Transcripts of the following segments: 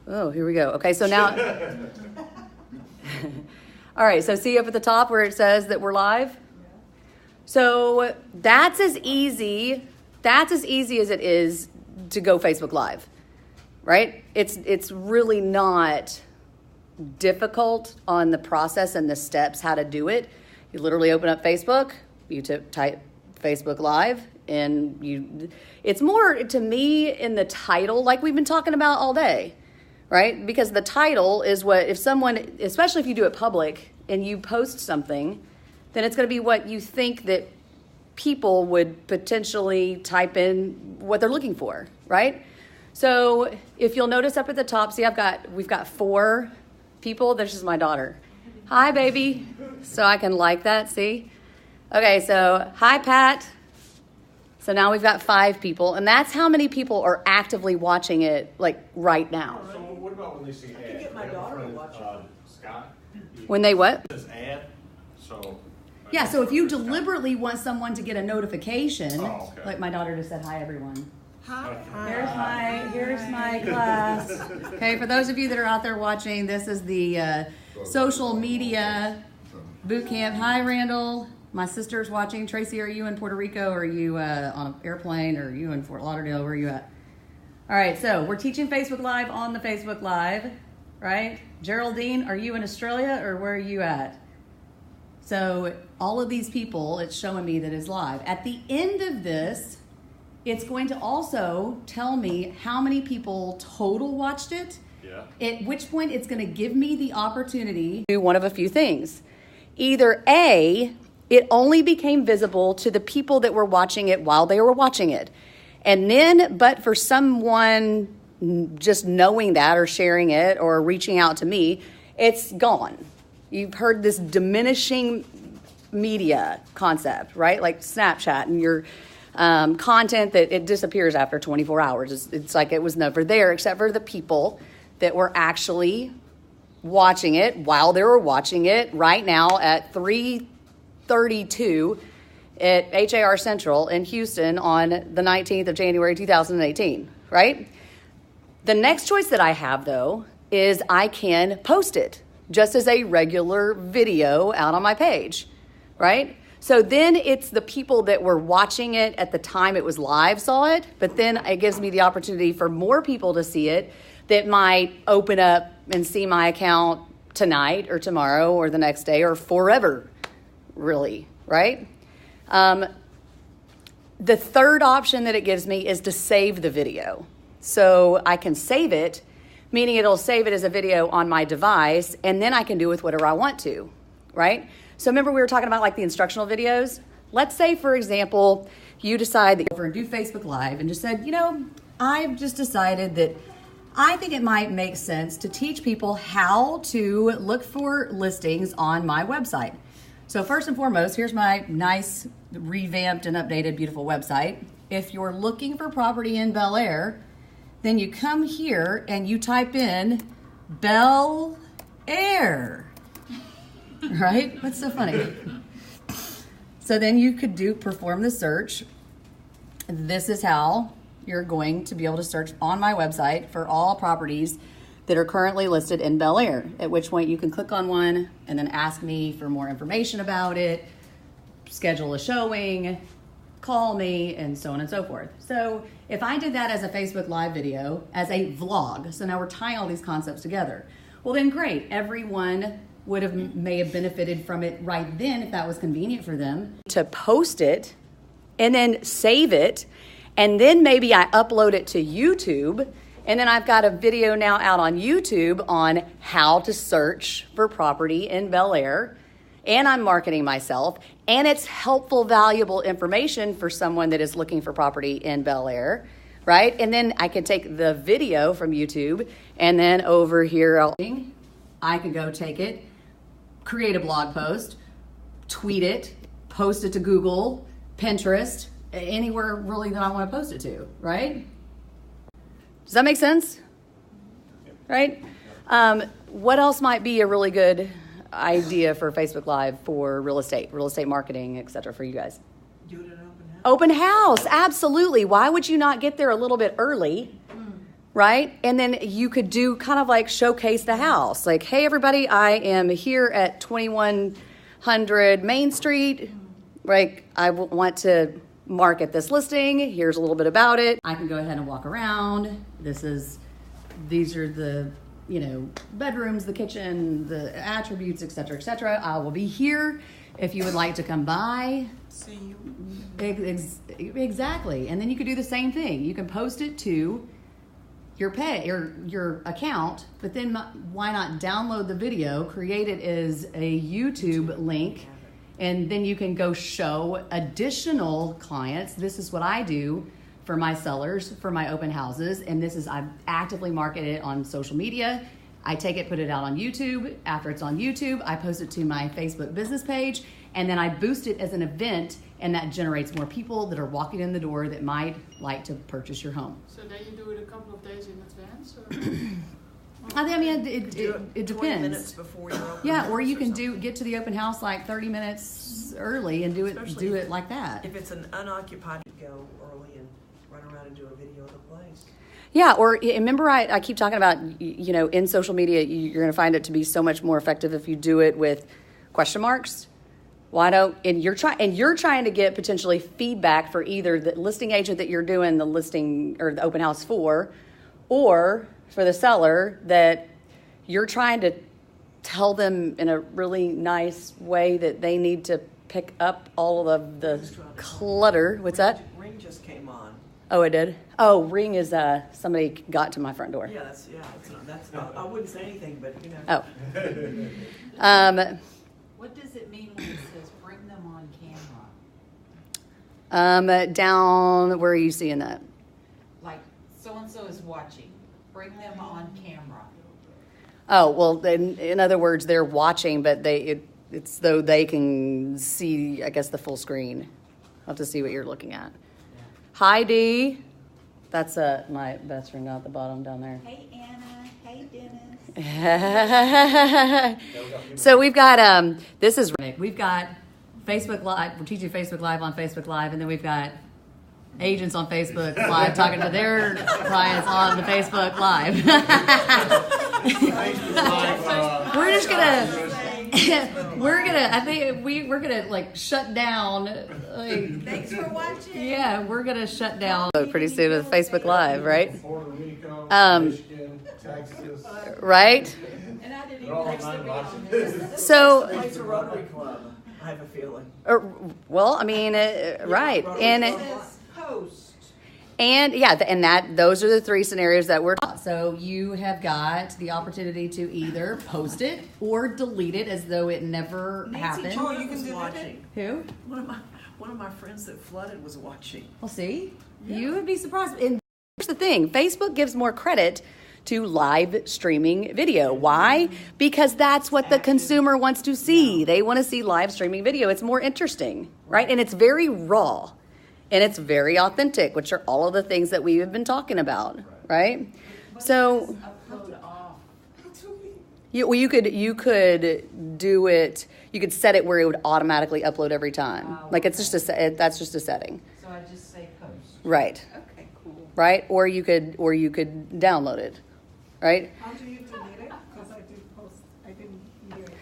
Oh, here we go. Okay, so now, all right, so see up at the top where it says that we're live? So that's as easy as it is to go Facebook Live, right? It's really not difficult on the process and the steps how to do it. You literally open up Facebook, you type Facebook Live, and it's more, to me, in the title, like we've been talking about all day, right? Because the title is what, if someone, especially if you do it public and you post something, then it's going to be what you think that people would potentially type in what they're looking for, right? So if you'll notice up at the top, see, we've got 4 people. This is my daughter. Hi, baby. So I can like that, see? Okay, so hi, Pat. So now we've got 5 people, and that's how many people are actively watching it, like, right now. So what about when they see ad? I can get my daughter to watch it. Scott? When they what? It says ad, so... Yeah, so if you deliberately want someone to get a notification, Oh, okay. like my daughter just said, hi, everyone. Hi. Here's my class. Okay, for those of you that are out there watching, this is the social media boot camp. Hi, Randall. My sister's watching. Tracy, are you in Puerto Rico? Or are you on an airplane? Or are you in Fort Lauderdale? Where are you at? All right, so we're teaching Facebook Live on the Facebook Live, right? Geraldine, are you in Australia or where are you at? So all of these people, it's showing me that it's live. At the end of this, it's going to also tell me how many people total watched it. Yeah. At which point it's going to give me the opportunity to do one of a few things. Either A, it only became visible to the people that were watching it while they were watching it. And then, but for someone just knowing that or sharing it or reaching out to me, it's gone. You've heard this diminishing media concept, right? Like Snapchat and your content that it disappears after 24 hours. It's like it was never there except for the people that were actually watching it while they were watching it right now at 3:32 at HAR Central in Houston on the 19th of January 2018, right? The next choice that I have, though, is I can post it just as a regular video out on my page, right? So then it's the people that were watching it at the time it was live saw it, but then it gives me the opportunity for more people to see it that might open up and see my account tonight or tomorrow or the next day or forever, really, right? The third option that it gives me is to save the video. So I can save it, meaning it'll save it as a video on my device, and then I can do with whatever I want to, right? So remember we were talking about like the instructional videos? Let's say, for example, you decide that you're going to do Facebook Live and just said, you know, I've just decided that I think it might make sense to teach people how to look for listings on my website. So first and foremost, here's my nice, revamped and updated, beautiful website. If you're looking for property in Bel Air, then you come here and you type in Bel Air, right? What's so funny? So then you could perform the search. This is how you're going to be able to search on my website for all properties that are currently listed in Bel Air, at which point you can click on one and then ask me for more information about it, schedule a showing, call me, and so on and so forth. So if I did that as a Facebook Live video, as a vlog, so now we're tying all these concepts together, well then great, everyone may have benefited from it right then if that was convenient for them. To post it and then save it, and then maybe I upload it to YouTube, and then I've got a video now out on YouTube on how to search for property in Bel Air, and I'm marketing myself, and it's helpful, valuable information for someone that is looking for property in Bel Air, right? And then I can take the video from YouTube, and then over here, I can go take it, create a blog post, tweet it, post it to Google, Pinterest, anywhere really that I want to post it to, right? Does that make sense? Right? What else might be a really good idea for Facebook Live for real estate marketing, et cetera, for you guys? Do it at open house. Open house, absolutely. Why would you not get there a little bit early, right? And then you could do kind of like showcase the house. Like, hey, everybody, I am here at 2100 Main Street. Like, I want to market this listing. Here's a little bit about it. I can go ahead and walk around. These are the, bedrooms, the kitchen, the attributes, et cetera, et cetera. I will be here if you would like to come by. See you. Exactly. And then you could do the same thing. You can post it to your pay or your account, but then why not download the video, create it as a YouTube link, and then you can go show additional clients. This is what I do for my sellers, for my open houses, and I actively market it on social media. I take it, put it out on YouTube. After it's on YouTube, I post it to my Facebook business page, and then I boost it as an event, and that generates more people that are walking in the door that might like to purchase your home. So then you do it a couple of days in advance? Or? It 20 depends. minutes before your open Yeah, house or you can something. get to the open house like 30 minutes early and do Especially it like that. If it's an unoccupied, you go early and run around and do a video of the place. Yeah, or remember I keep talking about, in social media, you're going to find it to be so much more effective if you do it with question marks. You're trying to get potentially feedback for either the listing agent that you're doing the listing or the open house for, or for the seller that you're trying to tell them in a really nice way that they need to pick up all of the clutter. What's that? Ring just came on. Oh, it did? Oh, Ring is somebody got to my front door. Yeah, that's not, I wouldn't say anything, but Oh. What does it mean when it says bring them on camera? Down, where are you seeing that? Like so-and-so is watching. Bring them on camera. Oh, well, in other words, they're watching, but it's though they can see, I guess, the full screen. I'll have to see what you're looking at. Hi, Dee. That's my best friend out at the bottom down there. Hey, Anna. Hey, Dennis. So we've got, we've got Facebook Live. We're teaching Facebook Live on Facebook Live, and then we've got agents on Facebook Live talking to their clients on the Facebook Live. We're just gonna, I think we're gonna like shut down. Thanks for watching. Yeah, we're gonna shut down pretty soon with Facebook Live, right? Puerto Rico, Michigan, Texas. Right? And I didn't They're all even online watching. So, It's a Rotary Club, I have a feeling. right, post. and those are the three scenarios that we're. So you have got the opportunity to either post it or delete it as though it never happened. Oh, you can watching. Who? One of my friends that flooded was watching. Well, see, you would be surprised. And here's the thing: Facebook gives more credit to live streaming video. Why? Because that's what the consumer wants to see. They want to see live streaming video. It's more interesting, right? And it's very raw. And it's very authentic, which are all of the things that we have been talking about, right? So Upload off. you could do it. You could set it where it would automatically upload every time. Oh, Like it's just that's just a setting, So I just say post. right? Okay, cool. Right? Or you could download it, right? How do you delete it? Because I didn't hear it.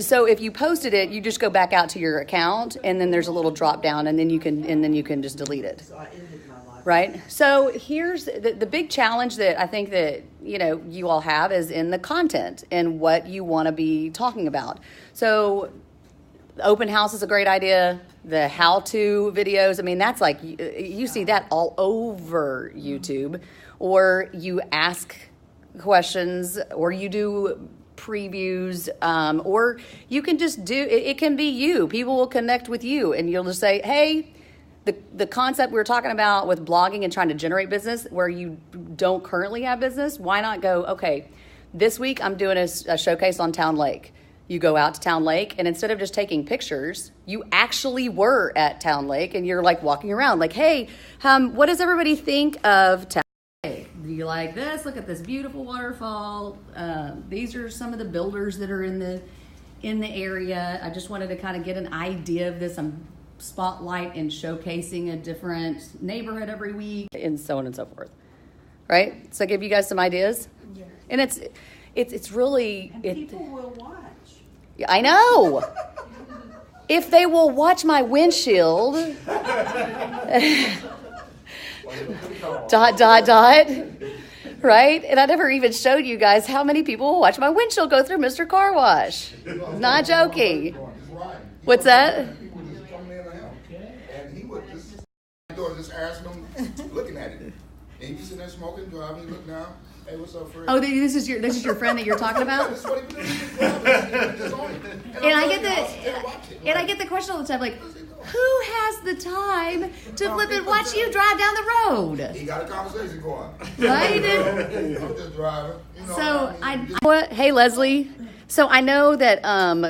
So if you posted it, you just go back out to your account, and then there's a little drop down, and then you can just delete it. So I ended my life. Right. So here's the big challenge that I think that, you all have is in the content and what you want to be talking about. So the open house is a great idea. The how-to videos, I mean, that's like, you see that all over YouTube, or you ask questions, or you do previews, or you can just it can be you. People will connect with you, and you'll just say, hey, the concept we were talking about with blogging and trying to generate business where you don't currently have business, why not go, okay, this week I'm doing a showcase on Town Lake. You go out to Town Lake, and instead of just taking pictures, you actually were at Town Lake, and you're like walking around like, hey, what does everybody think of Town Lake? Do you like this? Look at this beautiful waterfall. These are some of the builders that are in the area. I just wanted to kind of get an idea of this. I'm spotlight and showcasing a different neighborhood every week, and so on and so forth. right? So I give you guys some ideas, Yeah. and it's really And people will watch. I know. If they will watch my windshield, dot, right? And I never even showed you guys how many people will watch my windshield go through Mr. Car Wash. Not joking. What's that? People just coming in to him, and he would just asking him, looking at it. And he be sitting there smoking, driving, he look down, hey, what's up, Fred? Oh, this is your friend that you're talking about? That's what he be doing, he just driving, he just on it. And I I'm get telling you, I'll still watch it. and I get the question all the time, like, who has the time to flip and watch you drive down the road? He got a conversation going. Right? I'm just driving. You know, So just- what? Hey, Leslie. So I know that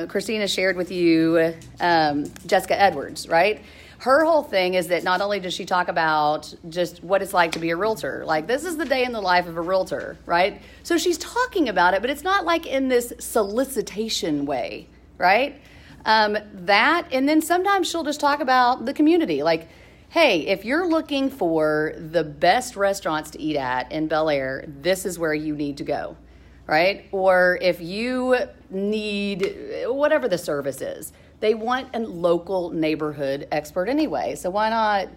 Christina shared with you Jessica Edwards, right? Her whole thing is that not only does she talk about just what it's like to be a realtor, like this is the day in the life of a realtor, right? So she's talking about it, but it's not like in this solicitation way, right? That, and then sometimes she'll just talk about the community, like, hey, if you're looking for the best restaurants to eat at in Bel Air, this is where you need to go, right? Or if you need whatever the service is, they want a local neighborhood expert anyway. So why not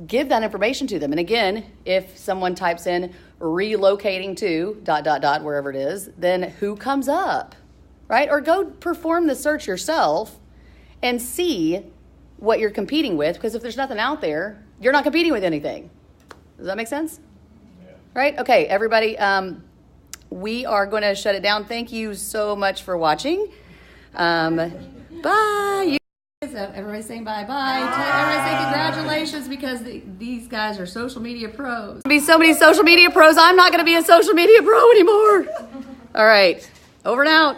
give that information to them? And again, if someone types in relocating to ... wherever it is, then who comes up, right? Or go perform the search yourself and see what you're competing with, because if there's nothing out there, you're not competing with anything. Does that make sense? Right? Okay, everybody, we are going to shut it down. Thank you so much for watching. Bye. Everybody's saying bye-bye. Everybody say congratulations, because these guys are social media pros. Be so many social media pros. I'm not going to be a social media pro anymore. All right. Over and out.